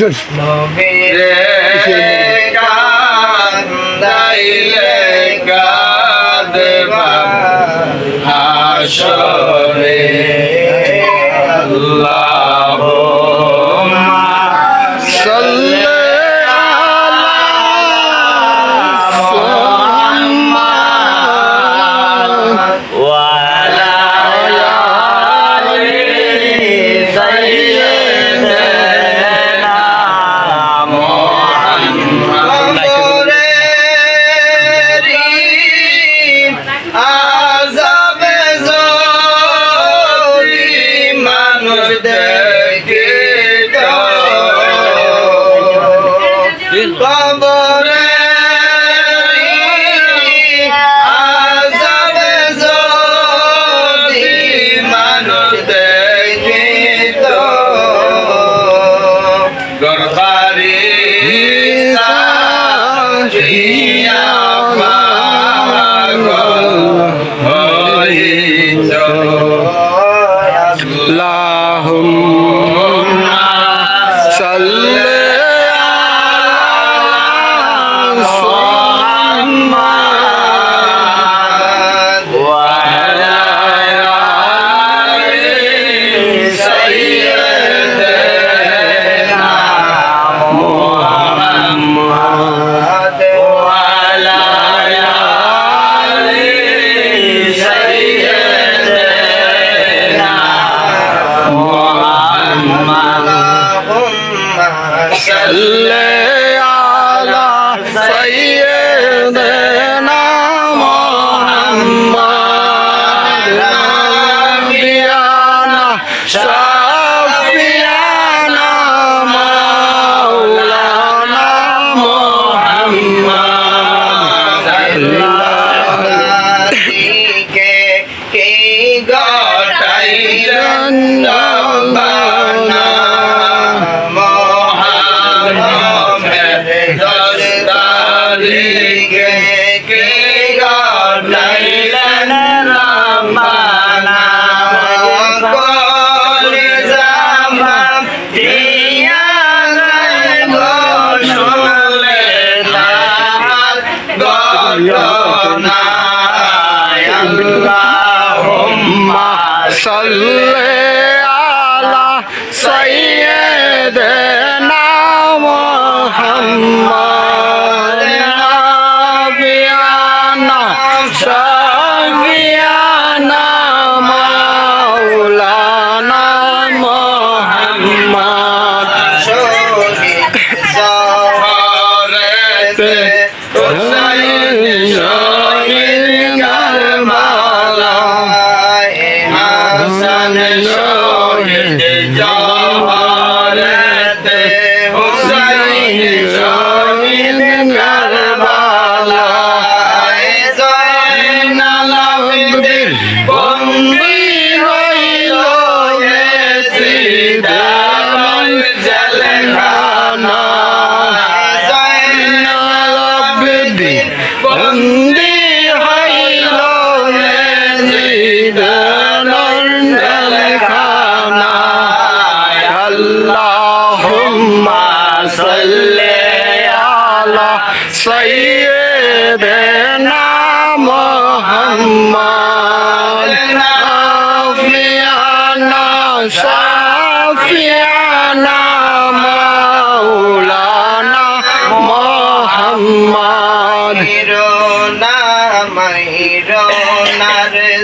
নবীরে কান্দাইলে কাঁদবা হাসরে আল্লাহুম্মা সাল্লি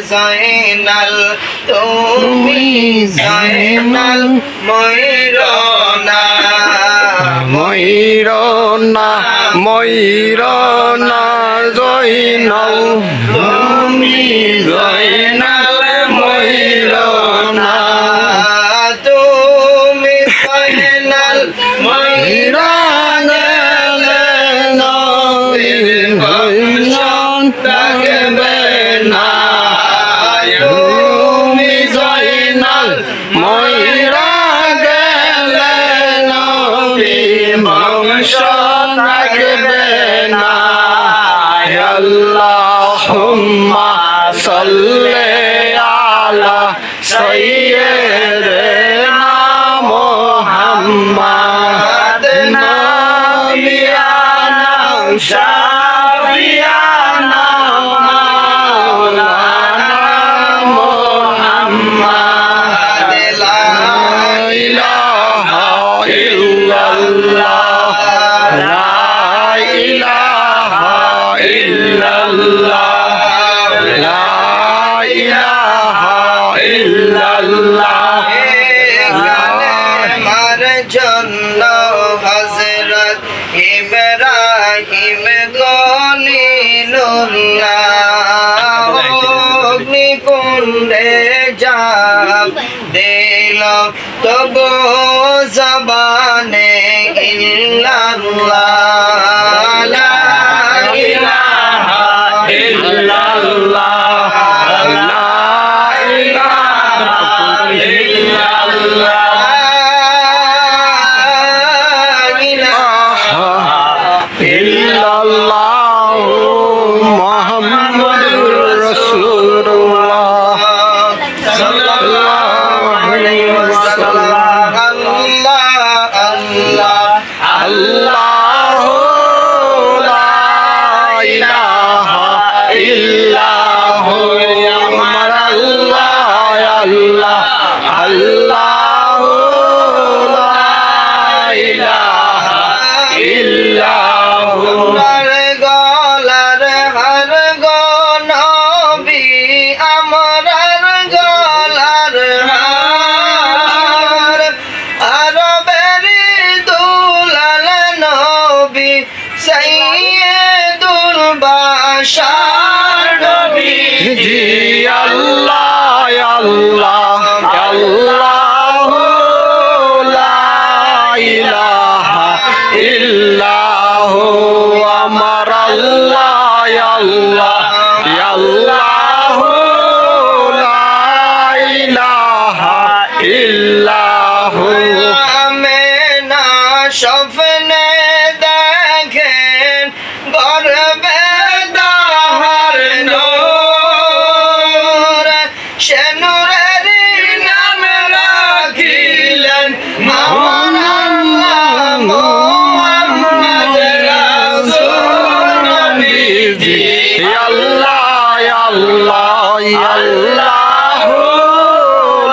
জয়নাল তুমি জয়নাল ময়ূরনা ময়ূরনা ময়ূরনা জয়নাল তুমি জয়নাল ময়ূরনা তুমি Joynal ময়ূরনা Allahumma salli ala sayyidina Muhammad শাফিয়ানা মাওলানা মুহাম্মদ লা ইলাহা ইল্লাল্লাহ লা ইলাহা ইল্লাল্লাহ লা ইলাহা ইল্লাল্লাহ মার জন্য হযরত ইব্রাহিম খলিলুল্লাহ অগ্নিকুণ্ডে জাপ দিল তবু জবানে ইল্লাল্লাহ লা ইলাহা ইল্লাল্লাহ লা ইলাহা ইল্লাল্লাহ ইল্লাল্লাহ মুহাম্মাদুর রাসূলুল্লাহ সাল্লাল্লাহু আলাইহি ওয়াসাল্লাম আল্লাহু লা ইলাহা ইল্লাহু আমার আল্লাহ আল্লাহ আল্লাহু লা ইলাহা ইল্লাহু আমার গলার হার গো নবী আমার গলার হার আরবের দুলাল নবী সাইয়্যিদুল বাশার নবী জি আল্লাহ আল্লাহ আল্লাহ লা ইলাহা ইল্লাহু আমার আল্লাহ আল্লাহ আল্লাহ লা ইলাহা ইল্লাহু আমেনা স্বপ্নে দেখেন গর্বে দাহার নূর সে নূরের নাম রাখিলেন মহান আল্লাহ মুহাম্মদ রাসূল নবী জি আল্লাহ আল্লাহ আল্লাহ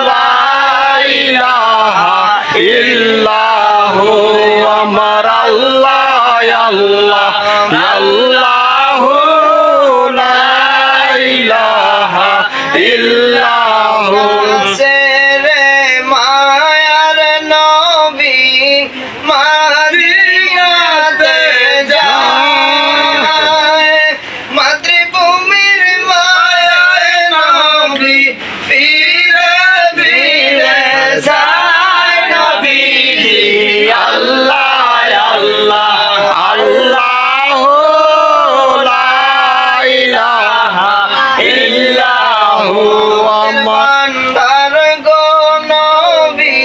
লা ইলাহা ইল্লাহু আমার আল্লাহ আল্লাহ আল্লাহ লা ইলাহা ইল্লাহু সেরে মায়ার নবী মাদিনাতে যায় মাতৃভূমির মায়ার নবী ফিরে ফিরে যায় নবীজি আল্লাহ আল্লাহ আল্লাহ লা ইলাহা ইল্লাহু আমার আমার গো নবী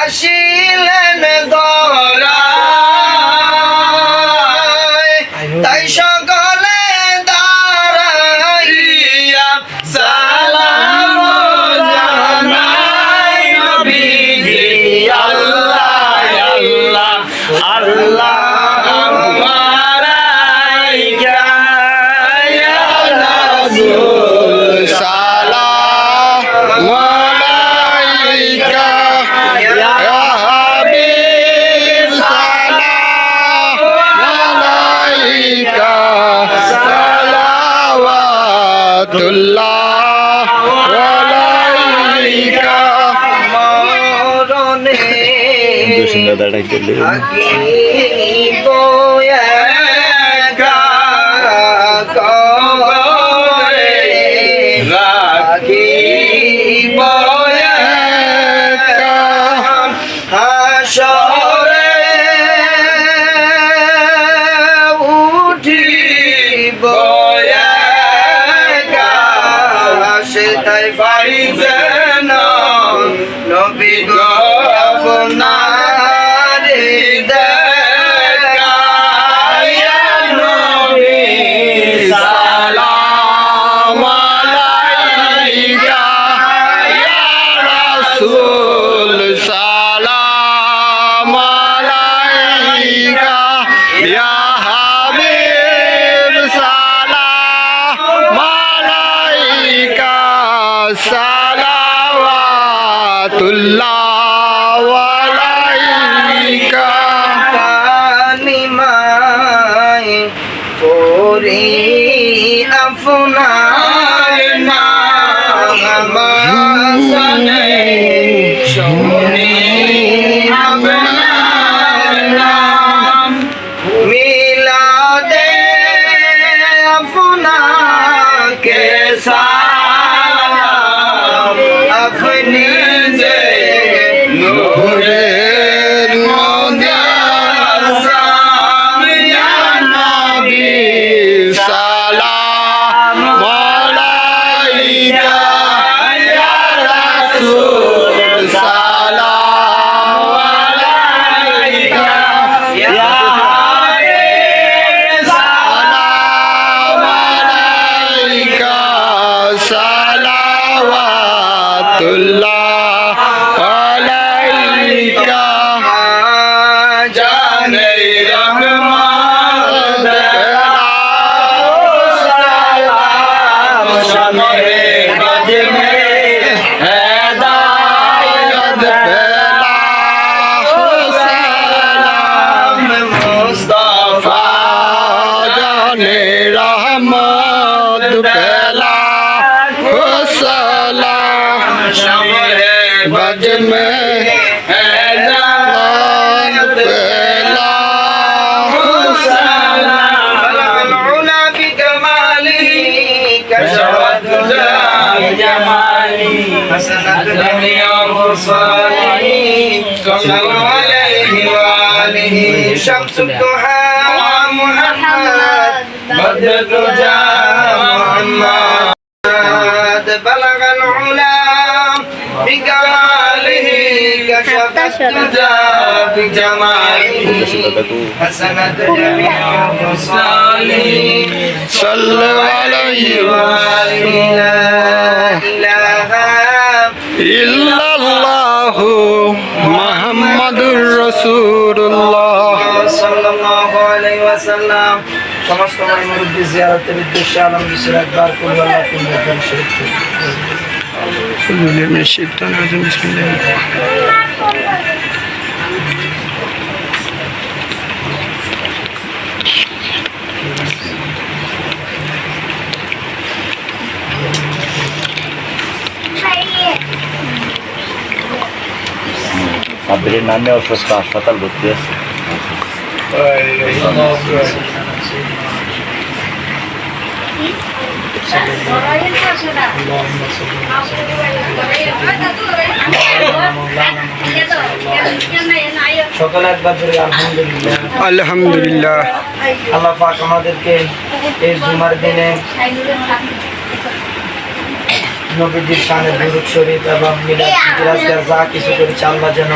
আসিলেন ধরায় তাই সকলে দাঁড়াইয়া সালাম জানাই নবীজি আল্লাহ আল্লাহ আল্লাহ মালাইকা ইয়া রাসূল সালাম আলাইকা ইয়া হাবিব সালাম আলাইকা সালাওয়াতুল্লাহ আলাইকা মরণে থাকিব একা কবরে রাখিব একা হাসরে উঠিব একা সেটাই পাইবে না নবী গো আপনার দেখা ইয়া নবী সালাম আলাইকা ইয়া রাসূল সালাম আলাইকা ইয়া হাবিব সাল্লাল্লাহু আলাইকা কালিমায় পড়ি আপনার নাম আসনে শুনি আপনার নাম মিলাদে আপনাকে সালাম আপনি যে নূরের মুজাসসাম ইয়া নবী সালাম আলাইকা ইয়া রাসূল সালাম আলাইকা ইয়া সালাম আলাইকা সালাওয়াতুল্লাহ আলাইকা জানে রহমান সালাম শমে বজমে হেদায়েত পেলা সালাম মুস্তাফা জানে রহমত পেলা সালাম শমে बज में हेदायत पेला بلغ العلا بكماله كشف الدجى بجماله حسنت جميع خصاله صلى الله عليه وآله شمس الضحى محمد بدر الدجى محمد بلغ العلا بكماله كشف الدجى بجماله حسنت جميع خصاله صلوا عليه وآله لا إله إلا الله محمد رسول الله সাল্লাল্লাহু আলাইহি ওয়াসাল্লাম সমস্ত মুরব্বি জিয়ারতের উদ্দেশ্যে আলমগীর একবার করবে আল্লাহ কুল শরীফ من الشيطان الرجيم بسم الله সাব্বিরের নামে অসুস্থ হাসপাতাল ভর্তি আছে সকলে একবার ধরে আলহামদুলিল্লাহ الحمد لله আল্লাহ পাক আমাদেরকে এই জুমার দিনে নবীজির শানে দুরূদ শরীফ এবং মিলাদ জিকির যা কিছু করেছে আল্লাহ যেন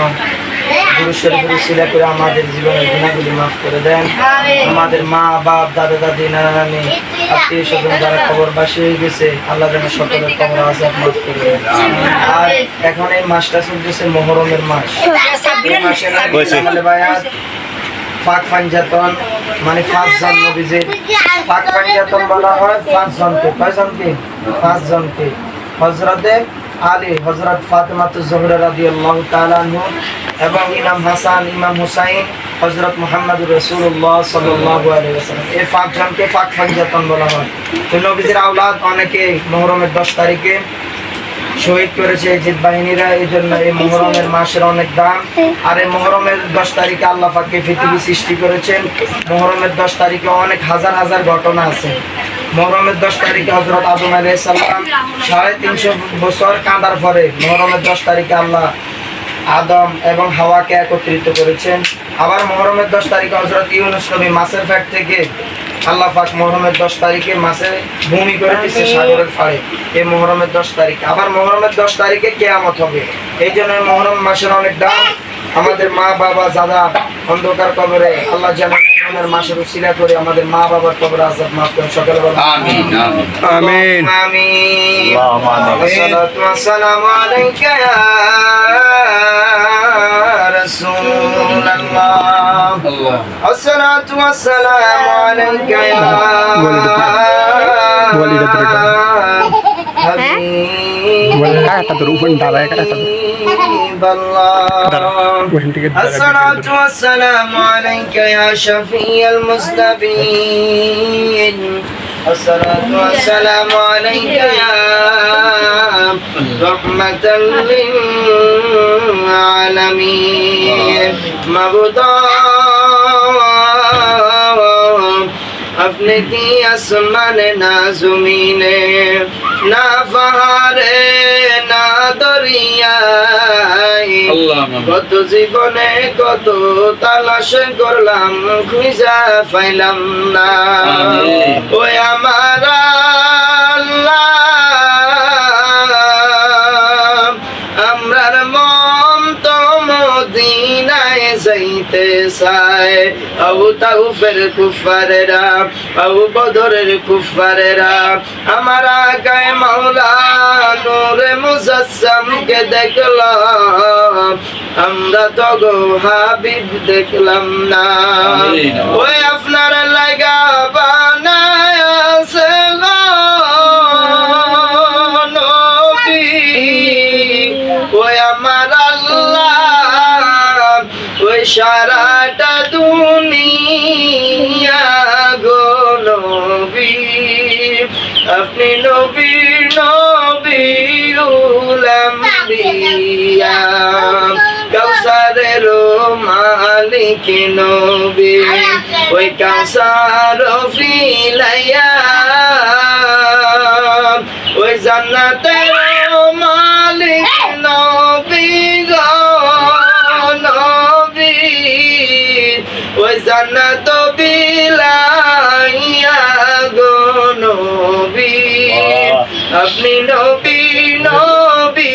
দুরূদ শরীফের উসিলা করে আমাদের জীবনের গুনাহগুলি মাফ করে দেন। আমাদের মা বাপ দাদা দাদি নানা নানি আত্মীয় স্বজন যারা কবরবাসী হয়ে গেছে আল্লাহ যেন সকলের কবর আযাব মাফ করে দেন। আর এখন এই মাসটা চলতেছে মুহররমের মাস। এই মাসের আমলে বায়াত পাক পাঞ্জাতন মানে 5 জন নবীজির পাক পাঞ্জাতন বলা হয় 5 জনকে। কয়জনকে? 5 জনকে। হযরতে আলী, হযরত ফাতেমাতুজ জোহরা রাদিয়াল্লাহু তাআলা আনহু এবং ইমাম হাসান, ইমাম হুসাইন, হযরত মুহাম্মদুর রাসূলুল্লাহ সাল্লাল্লাহু আলাইহি ওয়াসাল্লাম এই 5 জনকে পাক পাঞ্জাতন বলা হয়। তো নবীজির আওলাদ অনেকে মুহররমের 10 তারিখে শহীদ করেছে জিদ বাহিনীরা, এই জন্য এই মুহররমের মাসের অনেক দাম। আর এই মুহররমের 10 তারিখে আল্লাহ পাক পৃথিবী সৃষ্টি করেছেন। মুহররমের 10 তারিখে অনেক হাজার হাজার ঘটনা আছে। মুহররমের 10 তারিখে হযরত আদম আলাইহিস সালাম 350 বছর কাঁদার পরে মুহররমের 10 তারিখে আল্লাহ আদম এবং হাওয়াকে একত্রিত করেছেন। আবার মুহররমের 10 তারিখে হযরত ইউনূস নবী মাছের পেট থেকে আল্লাহ পাক মুহররমের 10 তারিখে মাছে ভূমি করে দিয়েছে সাগরের পাড়ে। এই মুহররমের 10 তারিখ। আবার মুহররমের 10 তারিখে কিয়ামত হবে। এই জন্য মুহররম মাসের অনেক দাম। আমাদের মা বাবা যারা অন্ধকার কবরে আল্লাহ যেন মুহররমের মাসের উসিলা করে আমাদের মা বাবার কবর আযাব মাফ করেন। সকলে বলেন আমিন آمين আমিন। আল্লাহুম্মা আমিন। والصلاة والسلام عليك يا رسول الله الصلاة والسلام عليك يا حبيب حبيب الله الصلاة والسلام عليك يا شفيع المذنبين الصلاة والسلام عليك يا رحمة للعالمين مبدا अपने की आसमान ना जमीने ना पहाड़े ना দরিয়ায় কত জীবনে কত তালাশ করলাম খুঁজা পাইলাম না ওই আমার আল্লাহ আমরার মন তো মদিনায় যাইতে চায় আবু তাউফের কুফারেরা আবু বদরের কুফারেরা আমার আকায়ে মাওলা নূরে মুজাসসামকে দেখলাম আমরা তো গো হাবিব দেখলাম না ওই আপনার লাগা বানায়াছে নবী ওই আমার আল্লাহ ওই সারাটা দুনিয়া গো নবী আপনি নবী নবী উলাম্বিয়া কাউসারের মালিক নবী ওই কাউসার ফিলাইয়া ওই জান্নাতের মালিক নবী গো নবী ওই জান্নাত বিলাইয়া গো নবী আপনি নবী নবী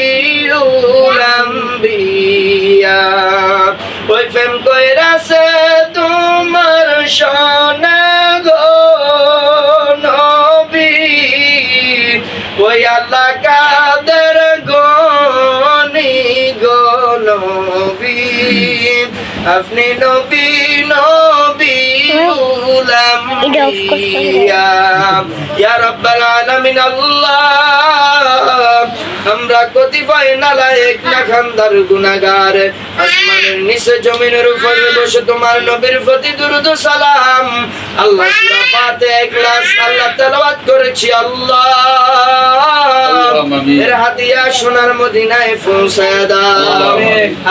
উলাম্বিয়া ওই প্রেম কইরাছে তোমার সোনা গো নবী ওই আল্লাহ কাদের গনি গো নবী আপনি নবী নবী উলাম্বিয়া ইয়া রাব্বাল আলামিন আল্লাহ আমরা কতিপয় নালায়েক নাখানদার গুনাহগার আসমানের নিচে জমিনের উপরে বসে তোমার নবীর প্রতি দুরূদ ও সালাম আল্লাহ সূরা ফাতিহা ইখলাস আল্লাহ তেলাওয়াত করেছি আল্লাহ এর হাদিয়া সোনার মদিনায় পৌঁছায় দাও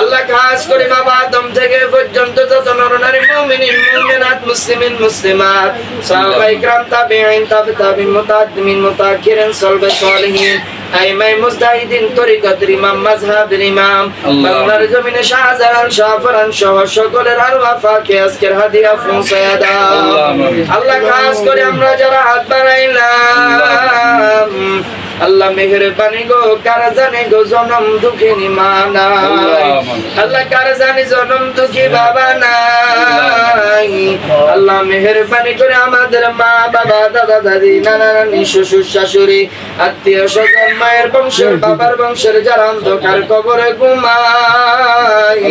আল্লাহ খাস করে বাবা আদম থেকে পর্যন্ত যত নরনারী মুমিনিন মুমিনাত মুসলিমিন মুসলিমাত সাহাবায়ে کرام তাবেঈন তাবেঈন মুতাআদ্দিমিন মুতাআখিরিন সালবে সালিহিন আইমাই মুজতাহিদিন তরিকতের ইমাম মাযহাবের ইমাম বাংলার জমিনে শাহজালাল শাহফরান সহ সকলের আরওয়াহ পাকে আজকের হাদিয়া পৌঁছায় দাও আল্লাহ খাস করে আমরা যারা হাত বাড়াইলাম আল্লাহ মেহেরবানি গো কার জানে গো জনম দুঃখিনী মা নাই আল্লাহ কার জানে জনম দুঃখী বাবা নাই আল্লাহ মেহেরবানি করে আমাদের মা বাবা দাদা দাদি নানা নানি শ্বশুর শাশুড়ি আত্মীয় স্বজন মায়ের বংশের বাবার বংশের যারা অন্ধকার কবরে ঘুমায়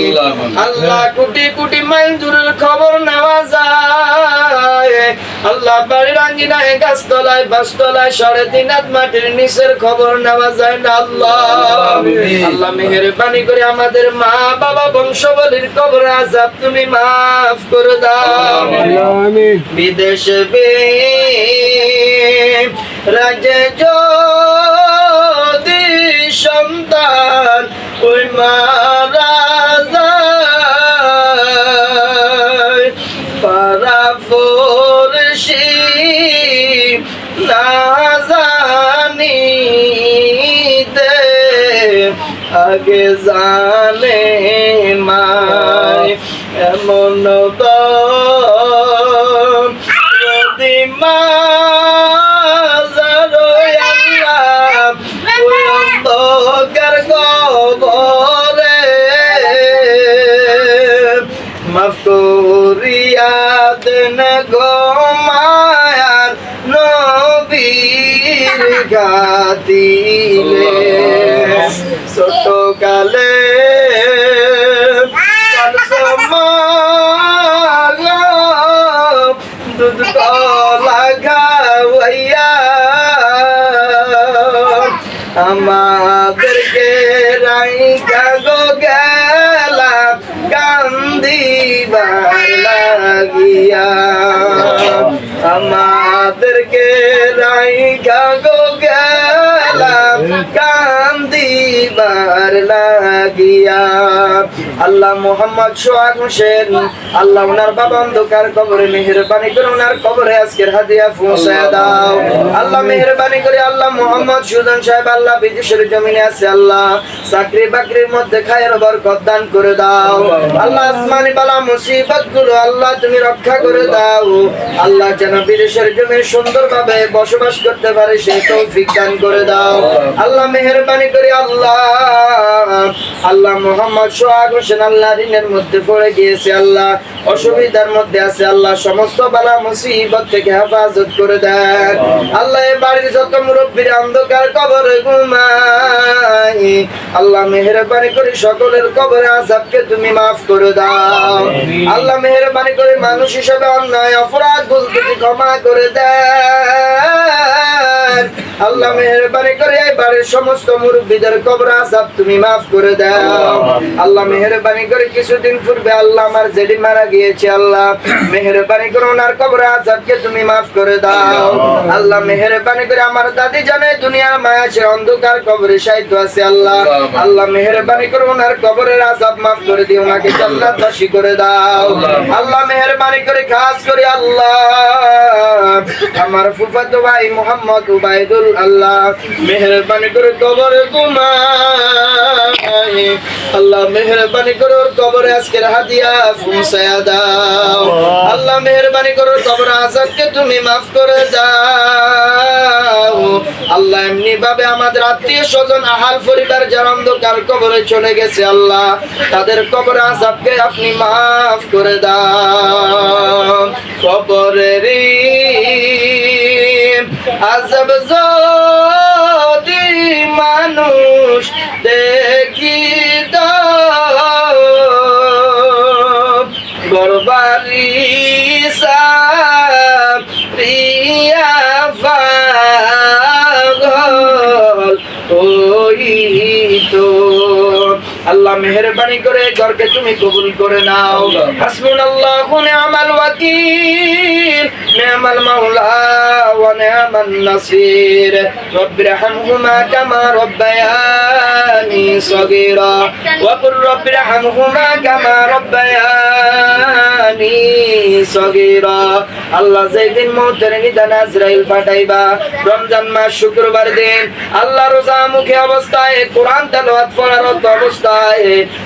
আল্লাহ কোটি কোটি মাইল দূরের খবর নেওয়া যায় আল্লাহ বাড়ির আঙ্গিনায় গাছতলায় বাসতলায় 3.5 হাত মাটির নিচের খবর নেওয়া যায় না আল্লাহ আল্লাহ মেহেরবানি করে আমাদের মা বাবা বংশবলীর কবর আযাব তুমি মাফ করে দাও আমিন বিদেশ রাজে যদি সন্তান ওই মারা যায় পারা ফরশি না জানিতে আগে জানে মায় এমন যদি মাজার আল্লাহ ওই অন্ধকার কবরে মাফ করিয়া দেন গো মায়ার নবীর গাতিলে ছোট কালে দুধ কলা খাওয়াইয়া আমাদেরকে রাইখা গো লাগিয়া আমাদেরকে রাইখা গো গেলাম কান্দিবার লাগিয়া। আল্লাহ মোহাম্মদ সোহাগ হোসেন, আল্লাহ ওনার বাবা অন্ধকার কবরে মেহেরবানি করে ওনার কবরে আজকের হাদিয়া পৌঁছায় দাও। আল্লাহ মেহেরবানি করে আল্লাহ মোহাম্মদ সুজন সাহেব আল্লাহ বিদেশের জমিনে আছে, আল্লাহ চাকরি বাকরির মধ্যে খায়ের বরকত দান করে দাও। আল্লাহ আসমানি বালা মুসিবত গুলো আল্লাহ তুমি রক্ষা করে দাও। আল্লাহ যেন বিদেশের জমিনে সুন্দরভাবে বসবাস করতে পারে সেই তৌফিক দান করে দাও। আল্লাহ মেহেরবানি করে আল্লাহ মোহাম্মদ সোহাগ হোসেন আল্লাহ ঋণের মধ্যে পড়ে গিয়েছে, আল্লাহ অসুবিধার মধ্যে আছে, আল্লাহ সমস্ত বালা মুসিবত থেকে হেফাজত করে দেন। আল্লাহ এ বাড়ির যত মুরব্বীরা অন্ধকার কবরে ঘুমায়, আল্লাহ মেহেরবানি করে সকলের কবরে আযাবকে তুমি মাফ করে দাও। আল্লাহ মেহেরবানি করে মানুষ হিসেবে অন্যায় অপরাধ ভুল ত্রুটি ক্ষমা করে দেন। আল্লাহ মেহেরবানি করে এই বাড়ির সমস্ত মুরব্বীদের কবর আযাব তুমি মাফ করে দাও। আল্লাহ মেহেরবানি করে কিছুদিন পূর্বে আল্লাহ আমার জেডি মারা গিয়েছে, আল্লাহ মেহেরবানি করে ওনার কবর আযাবকে তুমি মাফ করে দাও। আল্লাহ মেহেরবানি করে আমার দাদি জানে দুনিয়ার মায়া সে অন্ধকার কবরে শায়িত আছে, আল্লাহ আল্লাহ মেহেরবানি করে ওনার কবরের আযাব মাফ করে দিও, ওনাকে জান্নাতবাসী করে দাও। আল্লাহ মেহেরবানি করে খাস করে আল্লাহ আমার ফুফাতো ভাই মোহাম্মদ উবাইদুল, আল্লাহ মেহেরবানি করে কবরে ঘুমায়, আল্লাহ মেহেরবানি করে ওর কবরে আজকের হাদিয়া পৌঁছায়া দাও। আল্লাহ মেহেরবানি করে ওর কবর আযাবকে তুমি মাফ করে দাও। আল্লাহ এমনি ভাবে আমাদের আত্মীয় স্বজন আহাল পরিবার যারা অন্ধকার কবরে চলে গেছে, আল্লাহ তাদের কবর আযাবকে আপনি মাফ করে দাও। কবরের আযাব যদি মানুষ দেখিত গরবারি প্রিয়া পাগল হইতো। আল্লাহ মেহেরবানি করে ঘরকে তুমি কবুল করে নাও। হাসবুনাল্লাহু নি'মাল ওয়াকিল, নি'মাল মাওলা ওয়া নি'মান নাসির। রব্বিরহামহুমা কামা রব্বায়ানি সগীরা ওয়া কুর রব্বিরহামহুমা কামা রব্বায়ানি সগীরা। আল্লাহ যেদিন মওতের নিদান আজরাইল পাঠাইবা রমজান মাস শুক্রবার দিন, আল্লাহ রোজা মুখে অবস্থায় কোরআন তেলাওয়াত করার অবস্থায়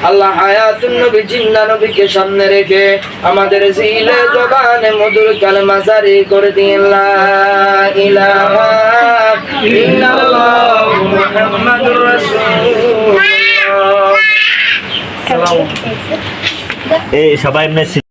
আল্লাহ হায়াতুন নবী জিন্দা নবীকে সামনে রেখে আমাদের জিলে জবানে মধুর কালেমা জারি করে দিন, লা ইলাহা ইল্লাল্লাহ মুহাম্মাদুর রাসূলুল্লাহ। এই সবাই এমনি